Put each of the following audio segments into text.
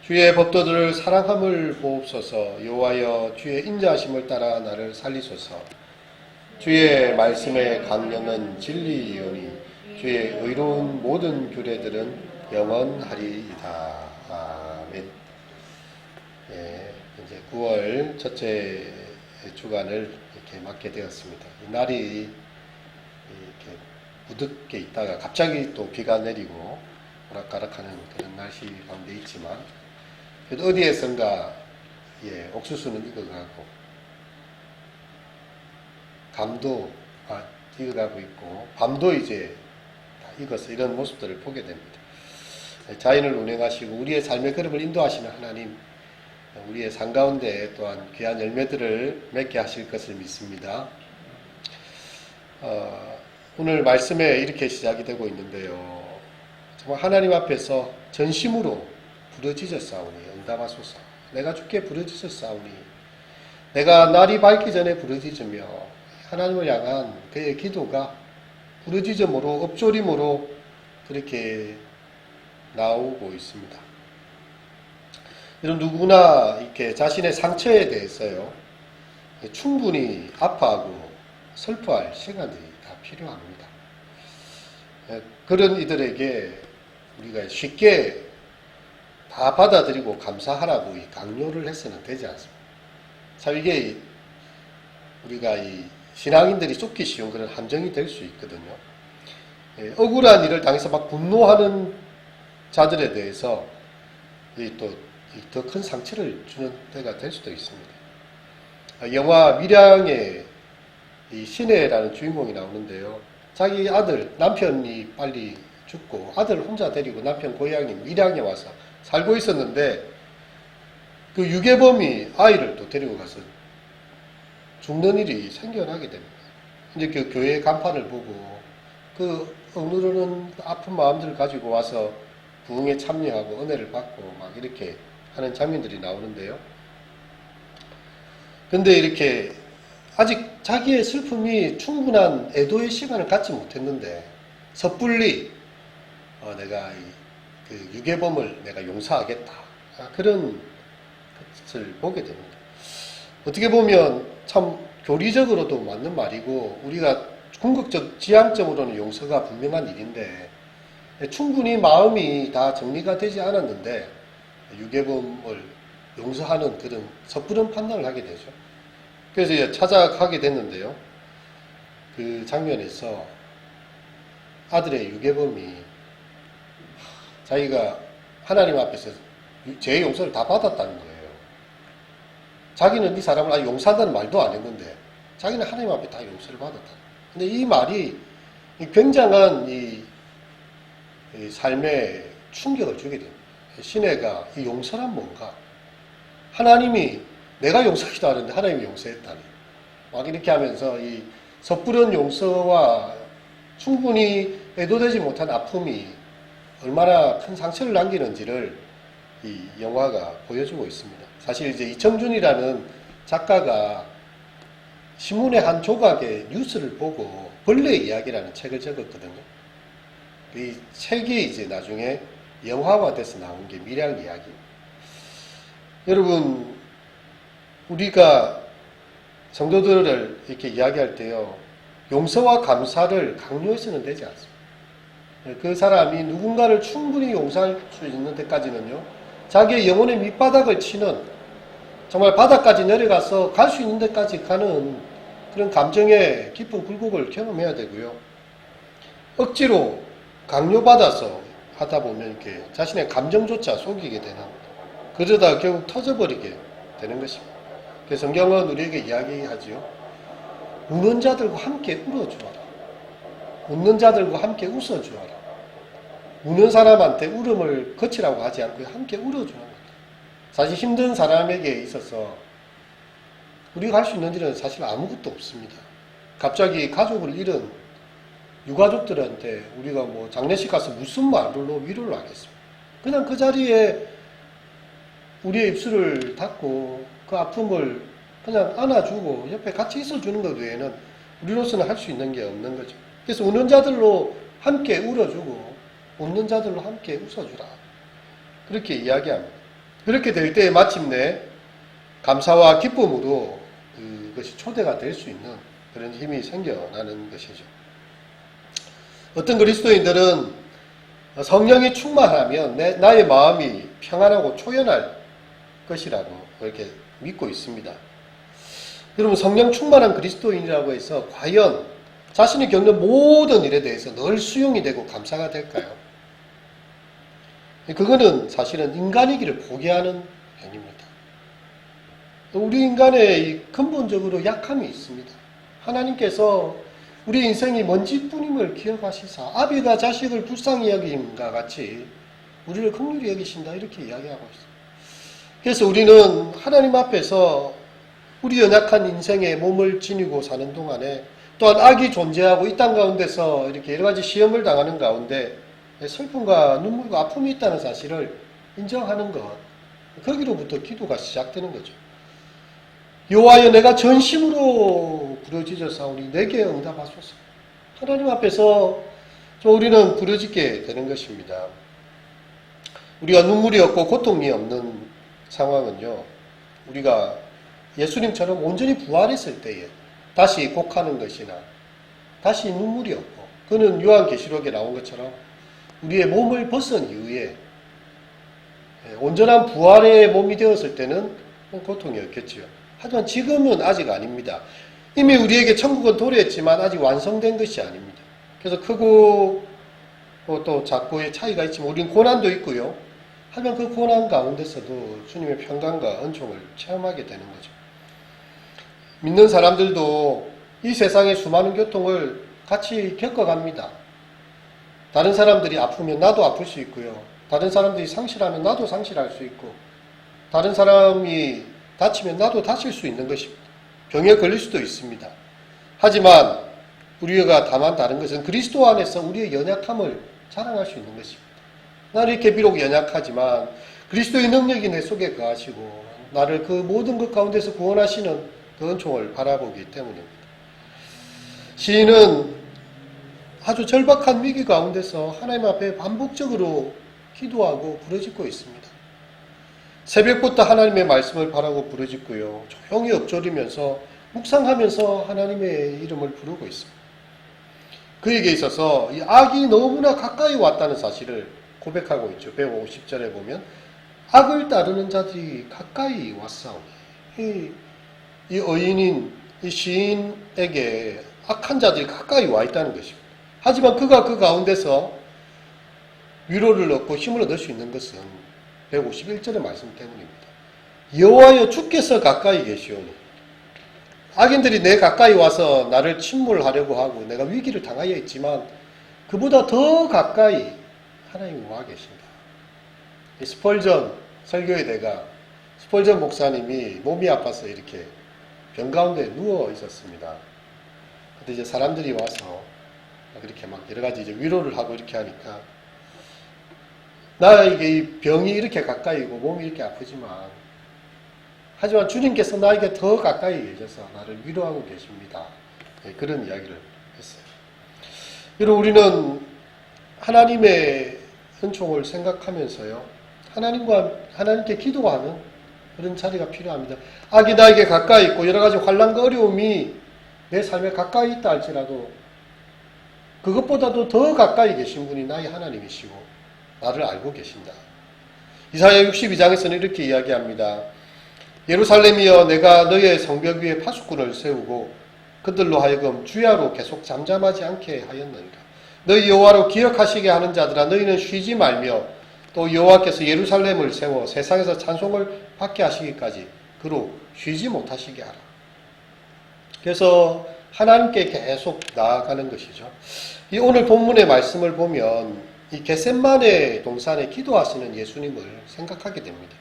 주의 법도들을 사랑함을 보옵소서. 여호와여, 주의 인자하심을 따라 나를 살리소서. 주의 말씀의 강령은 진리이오니 주의 의로운 모든 규례들은 영원하리이다. 아멘. 예, 이제 9월 첫째 주간을 이렇게 맞게 되었습니다. 이 날이 이렇게 무덥게 있다가 갑자기 또 비가 내리고 오락가락하는 그런 날씨 가운데 있지만, 그래도 어디에선가 옥수수는 익어가고 감도 익어가고 있고 밤도 이제 다 익어서 이런 모습들을 보게 됩니다. 자연을 운행하시고 우리의 삶의 걸음을 인도하시는 하나님, 우리의 삶 가운데 또한 귀한 열매들을 맺게 하실 것을 믿습니다. 오늘 말씀에 이렇게 시작이 되고 있는데요. 정말 하나님 앞에서 전심으로 부르짖었사오니 응답하소서. 내가 주께 부르짖었사오니, 내가 날이 밝기 전에 부르짖으며 하나님을 향한 그의 기도가 부르짖음으로 엎조림으로 그렇게 나오고 있습니다. 이런 누구나 이렇게 자신의 상처에 대해서요 충분히 아파하고 슬퍼할 시간이 다 필요합니다. 그런 이들에게 우리가 쉽게 다 받아들이고 감사하라고 강요를 해서는 되지 않습니다. 참 이게 우리가 이 신앙인들이 속기 쉬운 그런 함정이 될 수 있거든요. 억울한 일을 당해서 막 분노하는 자들에 대해서 또 더 큰 상처를 주는 때가 될 수도 있습니다. 영화 밀양의 이 신혜라는 주인공이 나오는데요. 자기 아들, 남편이 빨리 죽고 아들 혼자 데리고 남편 고향인 밀양에 와서 살고 있었는데, 그 유괴범이 아이를 또 데리고 가서 죽는 일이 생겨나게 됩니다. 이제 그 교회 간판을 보고 그 억누르는 아픈 마음들을 가지고 와서 부흥에 참여하고 은혜를 받고 막 이렇게 하는 장면들이 나오는데요. 근데 이렇게 아직 자기의 슬픔이 충분한 애도의 시간을 갖지 못했는데 섣불리 내가 그 유괴범을 내가 용서하겠다, 그런 것을 보게 됩니다. 어떻게 보면 참 교리적으로도 맞는 말이고 우리가 궁극적 지향점으로는 용서가 분명한 일인데, 충분히 마음이 다 정리가 되지 않았는데 유괴범을 용서하는 그런 섣부른 판단을 하게 되죠. 그래서 이제 찾아가게 됐는데요. 그 장면에서 아들의 유괴범이 자기가 하나님 앞에서 죄의 용서를 다 받았다는 거예요. 자기는 이 사람을 아직 용서한다는 말도 안 했는데 자기는 하나님 앞에 다 용서를 받았다. 근데 이 말이 굉장한 이 삶에 충격을 주게 됩니다. 신혜가 이 용서란 뭔가? 하나님이 내가 용서하기도 하는데 하나님이 용서했다니. 막 이렇게 하면서 이 섣부른 용서와 충분히 애도되지 못한 아픔이 얼마나 큰 상처를 남기는지를 이 영화가 보여주고 있습니다. 사실 이제 이청준이라는 작가가 신문의 한 조각에 뉴스를 보고 벌레 이야기라는 책을 적었거든요. 이 책이 이제 나중에 영화화돼서 나온 게 밀양 이야기. 여러분, 우리가 성도들을 이렇게 이야기할 때요, 용서와 감사를 강요해서는 되지 않습니다. 그 사람이 누군가를 충분히 용서할 수 있는 데까지는요, 자기의 영혼의 밑바닥을 치는, 정말 바닥까지 내려가서 갈 수 있는 데까지 가는 그런 감정의 깊은 굴곡을 경험해야 되고요. 억지로 강요받아서 하다 보면 이렇게 자신의 감정조차 속이게 되는, 그러다 결국 터져버리게 되는 것입니다. 그래서 성경은 우리에게 이야기하지요. 우는 자들과 함께 울어주어라. 웃는 자들과 함께 웃어주어라. 우는 사람한테 울음을 거치라고 하지 않고 함께 울어주는 거예요. 사실 힘든 사람에게 있어서 우리가 할 수 있는 일은 사실 아무것도 없습니다. 갑자기 가족을 잃은 유가족들한테 우리가 뭐 장례식 가서 무슨 말로 위로를 하겠습니까? 그냥 그 자리에 우리의 입술을 닫고 그 아픔을 그냥 안아주고 옆에 같이 있어주는 것 외에는 우리로서는 할 수 있는 게 없는 거죠. 그래서 우는 자들로 함께 울어주고 웃는 자들로 함께 웃어주라. 그렇게 이야기합니다. 그렇게 될 때 마침내 감사와 기쁨으로 그것이 초대가 될 수 있는 그런 힘이 생겨나는 것이죠. 어떤 그리스도인들은 성령이 충만하면 나의 마음이 평안하고 초연할 것이라고 그렇게 믿고 있습니다. 여러분, 성령 충만한 그리스도인이라고 해서 과연 자신이 겪는 모든 일에 대해서 늘 수용이 되고 감사가 될까요? 그거는 사실은 인간이기를 포기하는 행위입니다. 우리 인간의 근본적으로 약함이 있습니다. 하나님께서 우리 인생이 먼지뿐임을 기억하시사 아비가 자식을 불쌍히 여김과 같이 우리를 긍휼히 여기신다, 이렇게 이야기하고 있습니다. 그래서 우리는 하나님 앞에서 우리 연약한 인생에 몸을 지니고 사는 동안에 또한 악이 존재하고 이 땅 가운데서 이렇게 여러 가지 시험을 당하는 가운데 슬픔과 눈물과 아픔이 있다는 사실을 인정하는 것, 거기로부터 기도가 시작되는 거죠. 여호와여, 내가 전심으로 부르짖어사오니 내게 응답하소서. 하나님 앞에서 우리는 부르짖게 되는 것입니다. 우리가 눈물이 없고 고통이 없는 상황은요, 우리가 예수님처럼 온전히 부활했을 때에 다시 곡하는 것이나 다시 눈물이 없고, 그는 요한계시록에 나온 것처럼 우리의 몸을 벗은 이후에 온전한 부활의 몸이 되었을 때는 고통이 없겠지요. 하지만 지금은 아직 아닙니다. 이미 우리에게 천국은 도래했지만 아직 완성된 것이 아닙니다. 그래서 크고 또 작고의 차이가 있지만 우리는 고난도 있고요. 하지만 그 고난 가운데서도 주님의 평강과 은총을 체험하게 되는 거죠. 믿는 사람들도 이 세상의 수많은 고통을 같이 겪어갑니다. 다른 사람들이 아프면 나도 아플 수 있고요. 다른 사람들이 상실하면 나도 상실할 수 있고, 다른 사람이 다치면 나도 다칠 수 있는 것입니다. 병에 걸릴 수도 있습니다. 하지만 우리가 다만 다른 것은 그리스도 안에서 우리의 연약함을 자랑할 수 있는 것입니다. 나는 이렇게 비록 연약하지만 그리스도의 능력이 내 속에 거하시고 나를 그 모든 것 가운데서 구원하시는 그 은총을 바라보기 때문입니다. 시인은 아주 절박한 위기 가운데서 하나님 앞에 반복적으로 기도하고 부르짖고 있습니다. 새벽부터 하나님의 말씀을 바라고 부르짖고요, 조용히 엎조리면서 묵상하면서 하나님의 이름을 부르고 있습니다. 그에게 있어서 이 악이 너무나 가까이 왔다는 사실을 고백하고 있죠. 150절에 보면 악을 따르는 자들이 가까이 왔사오니, 이 의인인 이 시인에게 악한 자들이 가까이 와 있다는 것입니다. 하지만 그가 그 가운데서 위로를 얻고 힘을 얻을 수 있는 것은 151절의 말씀 때문입니다. 여호와여, 주께서 가까이 계시오니. 악인들이 내 가까이 와서 나를 침몰하려고 하고 내가 위기를 당하여 있지만 그보다 더 가까이 하나님이 와 계신다. 스펄전 설교의 대가 스펄전 목사님이 몸이 아파서 이렇게 병 가운데 누워 있었습니다. 근데 이제 사람들이 와서 이렇게 막 여러 가지 이제 위로를 하고 이렇게 하니까, 나에게 이 병이 이렇게 가까이고 몸이 이렇게 아프지만 하지만 주님께서 나에게 더 가까이 계셔서 나를 위로하고 계십니다. 그런 이야기를 했어요. 여러분, 우리는 하나님의 은총을 생각하면서요, 하나님께 기도하는 그런 자리가 필요합니다. 악이 나에게 가까이 있고 여러 가지 환난과 어려움이 내 삶에 가까이 있다 할지라도 그것보다도 더 가까이 계신 분이 나의 하나님이시고 나를 알고 계신다. 이사야 62장에서는 이렇게 이야기합니다. 예루살렘이여, 내가 너의 성벽 위에 파수꾼을 세우고 그들로 하여금 주야로 계속 잠잠하지 않게 하였느니라. 너희 여호와로 기억하시게 하는 자들아, 너희는 쉬지 말며 또 여호와께서 예루살렘을 세워 세상에서 찬송을 받게 하시기까지 그로 쉬지 못하시게 하라. 그래서 하나님께 계속 나아가는 것이죠. 이 오늘 본문의 말씀을 보면 이 겟셋마네 동산에 기도하시는 예수님을 생각하게 됩니다.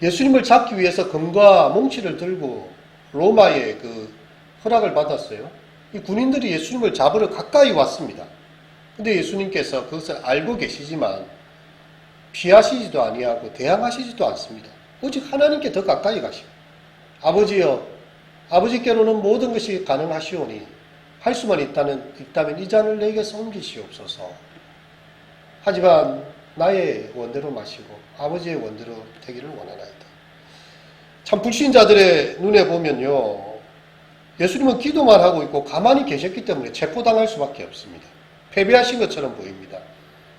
예수님을 잡기 위해서 금과 몽치를 들고 로마의 그 허락을 받았어요. 이 군인들이 예수님을 잡으러 가까이 왔습니다. 근데 예수님께서 그것을 알고 계시지만 피하시지도 아니하고 대항하시지도 않습니다. 오직 하나님께 더 가까이 가시고, 아버지여, 아버지께로는 모든 것이 가능하시오니 할 수만 있다면 이 잔을 내게서 옮기시옵소서. 하지만 나의 원대로 마시고 아버지의 원대로 되기를 원하나이다. 참 불신자들의 눈에 보면요, 예수님은 기도만 하고 있고 가만히 계셨기 때문에 체포당할 수밖에 없습니다. 패배하신 것처럼 보입니다.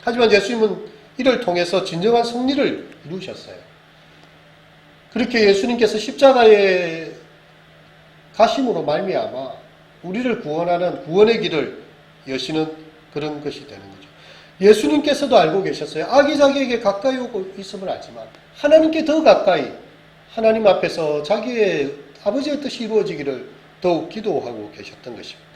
하지만 예수님은 이를 통해서 진정한 승리를 이루셨어요. 그렇게 예수님께서 십자가에 가심으로 말미암아 우리를 구원하는 구원의 길을 여시는 그런 것이 되는 거죠. 예수님께서도 알고 계셨어요. 악이 자기에게 가까이 오고 있음을 알지만 하나님께 더 가까이, 하나님 앞에서 자기의 아버지의 뜻이 이루어지기를 더욱 기도하고 계셨던 것입니다.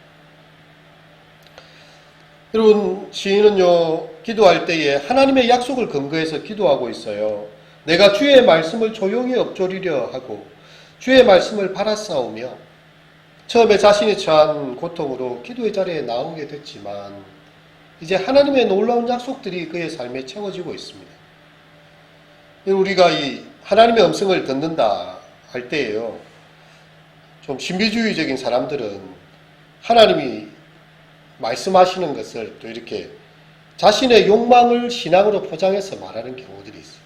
여러분, 시인은요, 기도할 때에 하나님의 약속을 근거해서 기도하고 있어요. 내가 주의 말씀을 조용히 엎조리려 하고 주의 말씀을 바라싸우며 처음에 자신이 처한 고통으로 기도의 자리에 나오게 됐지만 이제 하나님의 놀라운 약속들이 그의 삶에 채워지고 있습니다. 우리가 이 하나님의 음성을 듣는다 할 때에요, 좀 신비주의적인 사람들은 하나님이 말씀하시는 것을 또 이렇게 자신의 욕망을 신앙으로 포장해서 말하는 경우들이 있어요.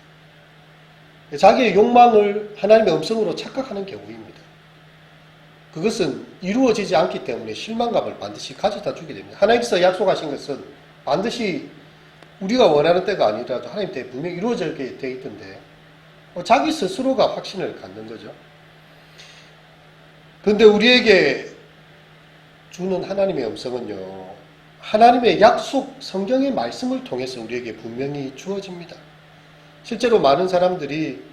자기의 욕망을 하나님의 음성으로 착각하는 경우입니다. 그것은 이루어지지 않기 때문에 실망감을 반드시 가져다 주게 됩니다. 하나님께서 약속하신 것은 반드시 우리가 원하는 때가 아니라도 하나님 때에 분명히 이루어지게 되어 있던데 자기 스스로가 확신을 갖는 거죠. 그런데 우리에게 주는 하나님의 음성은요, 하나님의 약속, 성경의 말씀을 통해서 우리에게 분명히 주어집니다. 실제로 많은 사람들이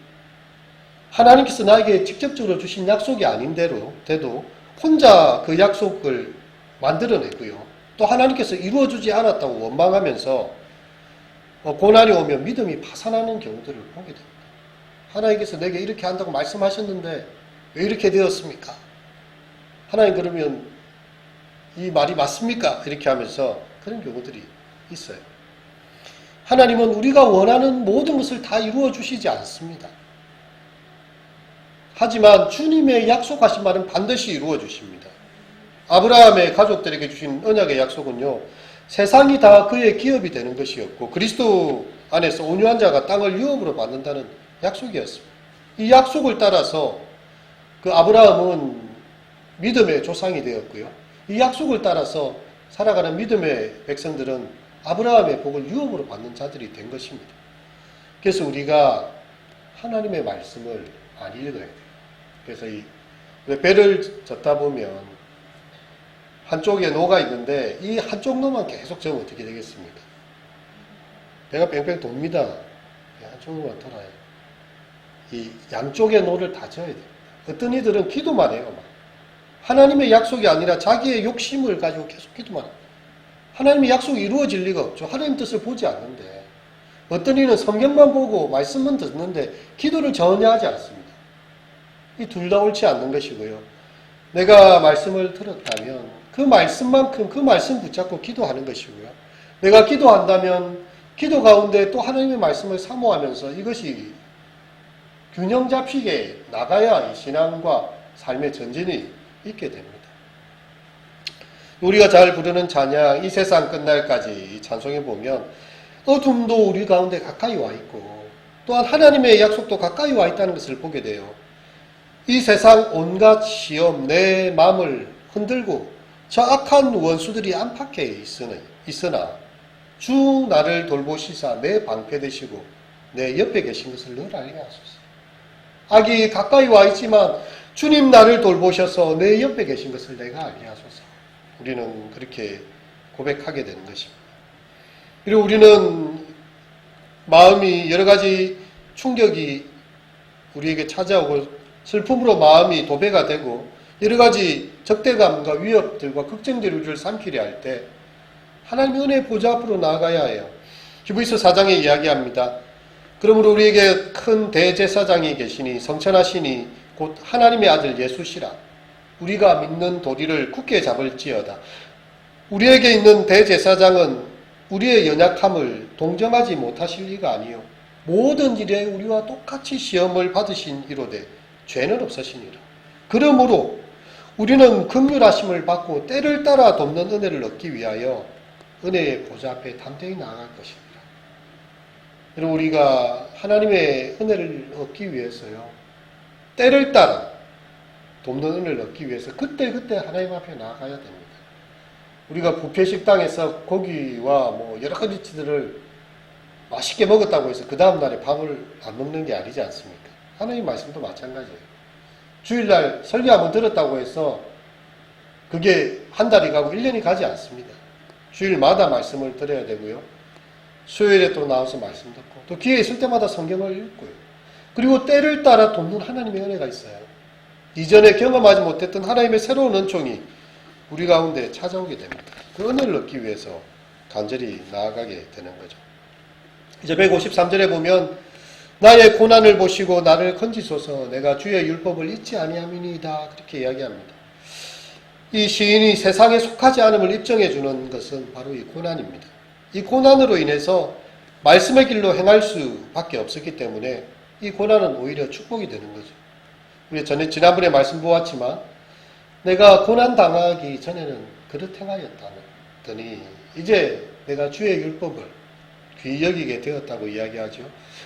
하나님께서 나에게 직접적으로 주신 약속이 아닌데도 혼자 그 약속을 만들어내고요, 또 하나님께서 이루어주지 않았다고 원망하면서 고난이 오면 믿음이 파산하는 경우들을 보게 됩니다. 하나님께서 내게 이렇게 한다고 말씀하셨는데 왜 이렇게 되었습니까? 하나님, 그러면 이 말이 맞습니까? 이렇게 하면서 그런 경우들이 있어요. 하나님은 우리가 원하는 모든 것을 다 이루어 주시지 않습니다. 하지만 주님의 약속하신 말은 반드시 이루어 주십니다. 아브라함의 가족들에게 주신 언약의 약속은요, 세상이 다 그의 기업이 되는 것이었고 그리스도 안에서 온유한 자가 땅을 유업으로 받는다는 약속이었습니다. 이 약속을 따라서 그 아브라함은 믿음의 조상이 되었고요, 이 약속을 따라서 살아가는 믿음의 백성들은 아브라함의 복을 유업으로 받는 자들이 된 것입니다. 그래서 우리가 하나님의 말씀을 많이 읽어야 돼요. 그래서 왜 배를 젓다 보면 한쪽에 노가 있는데 이 한쪽 노만 계속 저으면 어떻게 되겠습니까? 배가 뺑뺑 돕니다. 한쪽으로만 돌아요. 이 양쪽의 노를 다 져야 돼요. 어떤 이들은 기도만 해요. 하나님의 약속이 아니라 자기의 욕심을 가지고 계속 기도만 합니다. 하나님의 약속이 이루어질 리가 없죠. 하나님 뜻을 보지 않는데. 어떤 이는 성경만 보고 말씀만 듣는데 기도를 전혀 하지 않습니다. 이 둘 다 옳지 않는 것이고요. 내가 말씀을 들었다면 그 말씀만큼 그 말씀 붙잡고 기도하는 것이고요. 내가 기도한다면 기도 가운데 또 하나님의 말씀을 사모하면서 이것이 균형 잡히게 나가야 이 신앙과 삶의 전진이 있게 됩니다. 우리가 잘 부르는 찬양, 이 세상 끝날까지 찬송해 보면 어둠도 우리 가운데 가까이 와 있고 또한 하나님의 약속도 가까이 와 있다는 것을 보게 돼요. 이 세상 온갖 시험 내 마음을 흔들고 저 악한 원수들이 안팎에 있으나 주 나를 돌보시사 내 방패 되시고 내 옆에 계신 것을 늘 알게 하소서. 악이 가까이 와 있지만 주님 나를 돌보셔서 내 옆에 계신 것을 내가 알게 하소서. 우리는 그렇게 고백하게 되는 것입니다. 그리고 우리는 마음이 여러 가지 충격이 우리에게 찾아오고 슬픔으로 마음이 도배가 되고 여러 가지 적대감과 위협들과 걱정들을 우리를 삼키려 할 때 하나님의 은혜의 보좌 앞으로 나아가야 해요. 히브리서 4장에 이야기합니다. 그러므로 우리에게 큰 대제사장이 계시니 성천하시니 곧 하나님의 아들 예수시라. 우리가 믿는 도리를 굳게 잡을지어다. 우리에게 있는 대제사장은 우리의 연약함을 동정하지 못하실 리가 아니요 모든 일에 우리와 똑같이 시험을 받으신 이로되 죄는 없으시니라. 그러므로 우리는 긍휼하심을 받고 때를 따라 돕는 은혜를 얻기 위하여 은혜의 보좌 앞에 담대히 나아갈 것입니다. 여러분, 우리가 하나님의 은혜를 얻기 위해서요, 때를 따라 돕는 은혜를 얻기 위해서 그때그때 하나님 앞에 나아가야 됩니다. 우리가 뷔페 식당에서 고기와 뭐 여러 가지 치들을 맛있게 먹었다고 해서 그 다음날에 밥을 안 먹는 게 아니지 않습니까? 하나님 말씀도 마찬가지예요. 주일날 설교 한번 들었다고 해서 그게 한 달이 가고 1년이 가지 않습니다. 주일마다 말씀을 들어야 되고요. 수요일에 또 나와서 말씀 듣고 또 기회 있을 때마다 성경을 읽고요. 그리고 때를 따라 돕는 하나님의 은혜가 있어요. 이전에 경험하지 못했던 하나님의 새로운 은총이 우리 가운데 찾아오게 됩니다. 그 은혜를 얻기 위해서 간절히 나아가게 되는 거죠. 이제 153절에 보면 나의 고난을 보시고 나를 건지소서 내가 주의 율법을 잊지 아니함이니이다 그렇게 이야기합니다. 이 시인이 세상에 속하지 않음을 입증해 주는 것은 바로 이 고난입니다. 이 고난으로 인해서 말씀의 길로 행할 수밖에 없었기 때문에 이 고난은 오히려 축복이 되는 거죠. 우리 지난번에 말씀 보았지만 내가 고난 당하기 전에는 그릇 행하였다더니 이제 내가 주의 율법을 귀히 여기게 되었다고 이야기하죠.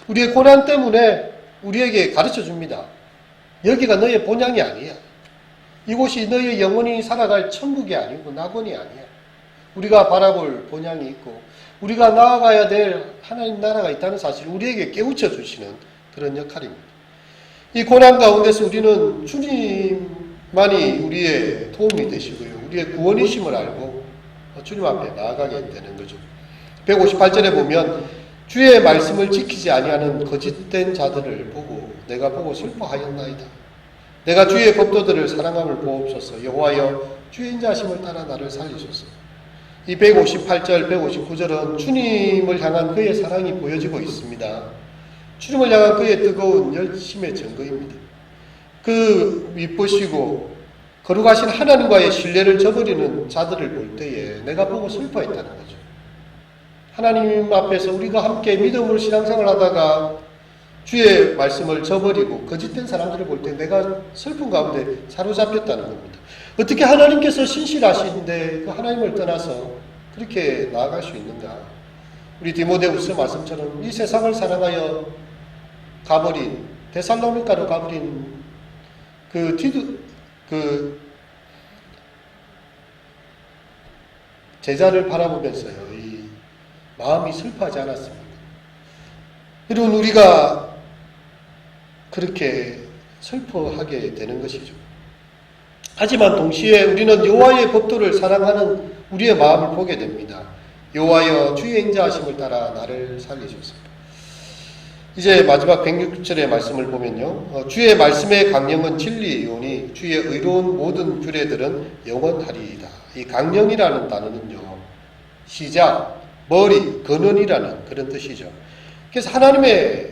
우리의 고난 때문에 우리에게 가르쳐 줍니다. 여기가 너의 본향이 아니야. 이곳이 너의 영원히 살아갈 천국이 아니고 낙원이 아니야. 우리가 바라볼 본향이 있고 우리가 나아가야 될 하나님 나라가 있다는 사실을 우리에게 깨우쳐 주시는 그런 역할입니다. 이 고난 가운데서 우리는 주님만이 우리의 도움이 되시고요. 우리의 구원이심을 알고 주님 앞에 나아가게 되는 거죠. 158절에 보면 주의 말씀을 지키지 아니하는 거짓된 자들을 보고 내가 보고 슬퍼하였나이다. 내가 주의 법도들을 사랑함을 보옵소서. 여호와여 주의 인자하심을 따라 나를 살리소서. 이 158절, 159절은 주님을 향한 그의 사랑이 보여지고 있습니다. 주님을 향한 그의 뜨거운 열심의 증거입니다. 그 미쁘시고 거룩하신 하나님과의 신뢰를 저버리는 자들을 볼 때에 내가 보고 슬퍼했다는 거죠. 하나님 앞에서 우리가 함께 믿음으로 신앙생활을 하다가 주의 말씀을 저버리고 거짓된 사람들을 볼 때 내가 슬픈 가운데 사로잡혔다는 겁니다. 어떻게 하나님께서 신실하신데 그 하나님을 떠나서 그렇게 나아갈 수 있는가? 우리 디모데후서 말씀처럼 이 세상을 사랑하여 가버린 데살로니가로 가버린 그 제자를 바라보면서요, 이 마음이 슬퍼하지 않았습니까? 여러분, 우리가 그렇게 슬퍼하게 되는 것이죠. 하지만 동시에 우리는 여호와의 법도를 사랑하는 우리의 마음을 보게 됩니다. 여호와여 주의 인자하심을 따라 나를 살리소서. 이제 마지막 106절의 말씀을 보면요. 주의 말씀의 강령은 진리이오니 주의 의로운 모든 규례들은 영원하리이다. 이 강령이라는 단어는요, 시작, 머리, 근원이라는 그런 뜻이죠. 그래서 하나님의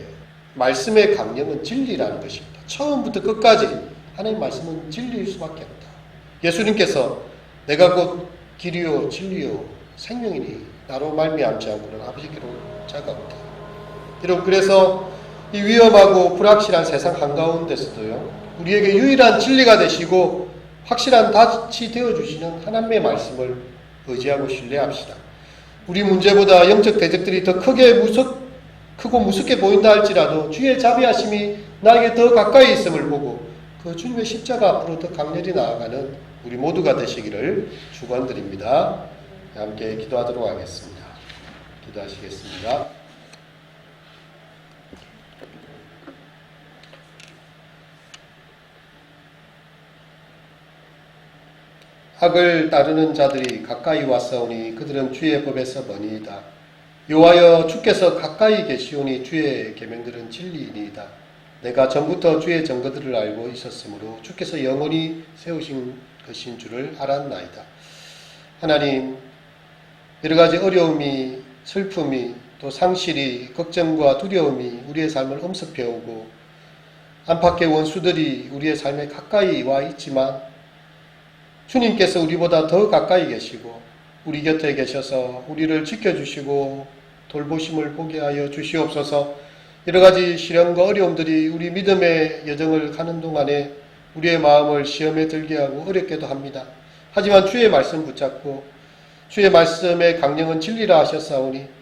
말씀의 강령은 진리라는 것입니다. 처음부터 끝까지 하나님 말씀은 진리일 수밖에 없다. 예수님께서 내가 곧 길이요 진리요 생명이니 나로 말미암지 않고는 아버지께로 자가 없다. 여러분, 그래서 이 위험하고 불확실한 세상 한가운데서도요, 우리에게 유일한 진리가 되시고 확실한 닻이 되어주시는 하나님의 말씀을 의지하고 신뢰합시다. 우리 문제보다 영적 대적들이 더 크고 무섭게 보인다 할지라도 주의 자비하심이 나에게 더 가까이 있음을 보고 그 주님의 십자가 앞으로 더 강렬히 나아가는 우리 모두가 되시기를 축원드립니다. 함께 기도하도록 하겠습니다. 기도하시겠습니다. 악을 따르는 자들이 가까이 왔사오니 그들은 주의 법에서 머니이다. 여호와여 주께서 가까이 계시오니 주의 계명들은 진리이니이다. 내가 전부터 주의 증거들을 알고 있었으므로 주께서 영원히 세우신 것인 줄을 알았나이다. 하나님, 여러 가지 어려움이, 슬픔이, 또 상실이, 걱정과 두려움이 우리의 삶을 엄습해오고 안팎의 원수들이 우리의 삶에 가까이 와 있지만 주님께서 우리보다 더 가까이 계시고 우리 곁에 계셔서 우리를 지켜주시고 돌보심을 보게 하여 주시옵소서. 여러 가지 시련과 어려움들이 우리 믿음의 여정을 가는 동안에 우리의 마음을 시험에 들게 하고 어렵게도 합니다. 하지만 주의 말씀 붙잡고 주의 말씀의 강령은 진리라 하셨사오니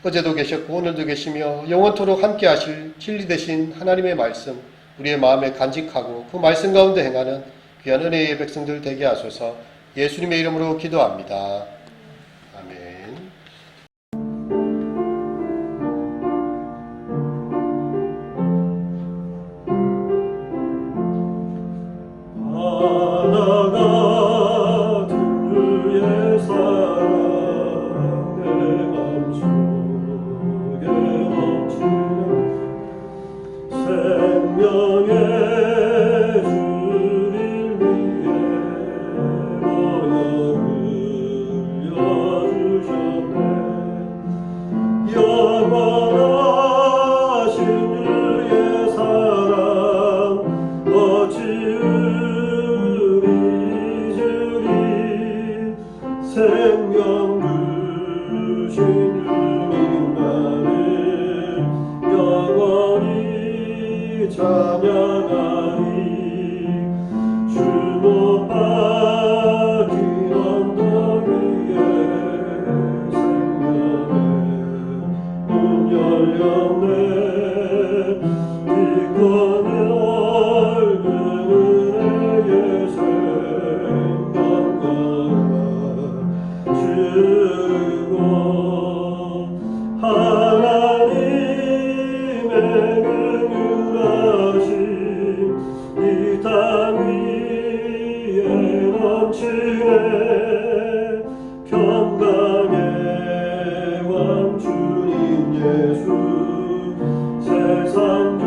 어제도 계셨고 오늘도 계시며 영원토록 함께 하실 진리 되신 하나님의 말씀 우리의 마음에 간직하고 그 말씀 가운데 행하는 귀한 은혜의 백성들 되게 하소서. 예수님의 이름으로 기도합니다. 아멘. 세상